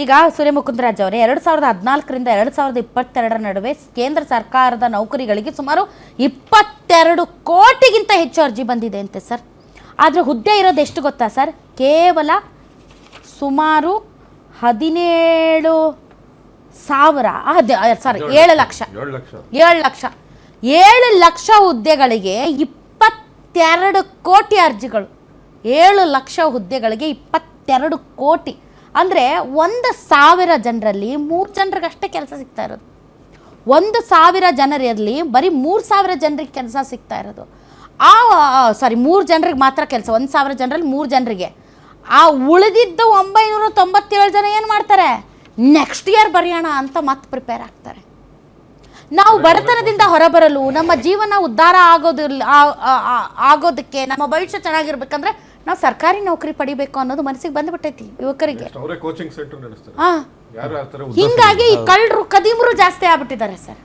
ಈಗ ಸೂರ್ಯಮುಕುಂದರಾಜ್ ಅವರೇ 2014ರಿಂದ 2022 ನಡುವೆ ಕೇಂದ್ರ ಸರ್ಕಾರದ ನೌಕರಿಗಳಿಗೆ ಸುಮಾರು 22 ಕೋಟಿಗಿಂತ ಹೆಚ್ಚು ಅರ್ಜಿ ಬಂದಿದೆ ಅಂತೆ ಸರ್. ಆದರೆ ಹುದ್ದೆ ಇರೋದು ಎಷ್ಟು ಗೊತ್ತಾ ಸರ್? ಕೇವಲ ಸುಮಾರು 7 ಲಕ್ಷ ಹುದ್ದೆಗಳಿಗೆ 22 ಕೋಟಿ ಅರ್ಜಿಗಳು. 7 ಲಕ್ಷ ಹುದ್ದೆಗಳಿಗೆ 22 ಕೋಟಿ ಅಂದರೆ 1,000 ಜನರಲ್ಲಿ 3 ಜನರಿಗಷ್ಟೇ ಕೆಲಸ ಸಿಗ್ತಾ ಇರೋದು. 1,000 ಜನರಲ್ಲಿ ಬರೀ 3,000 ಜನರಿಗೆ ಕೆಲಸ ಸಿಗ್ತಾ ಇರೋದು. 3 ಜನರಿಗೆ ಮಾತ್ರ ಕೆಲಸ. 1,000 ಜನರಲ್ಲಿ 3 ಜನರಿಗೆ. ಆ ಉಳಿದಿದ್ದು 997 ಜನ ಏನು ಮಾಡ್ತಾರೆ? ನೆಕ್ಸ್ಟ್ ಇಯರ್ ಬರೆಯೋಣ ಅಂತ ಮತ್ತೆ ಪ್ರಿಪೇರ್ ಆಗ್ತಾರೆ. ನಾವು ಬಡತನದಿಂದ ಹೊರಬರಲು, ನಮ್ಮ ಜೀವನ ಉದ್ಧಾರ ಆಗೋದಕ್ಕೆ, ನಮ್ಮ ಭವಿಷ್ಯ ಚೆನ್ನಾಗಿರ್ಬೇಕಂದ್ರೆ ನಾವು ಸರ್ಕಾರಿ ನೌಕರಿ ಪಡಿಬೇಕು ಅನ್ನೋದು ಮನಸ್ಸಿಗೆ ಬಂದ್ಬಿಟ್ಟೈತಿ ಯುವಕರಿಗೆ. ಹಿಂಗಾಗಿ ಈ ಕಳ್ಳರು ಕದೀಮರು ಜಾಸ್ತಿ ಆಗ್ಬಿಟ್ಟಿದ್ದಾರೆ ಸರ್.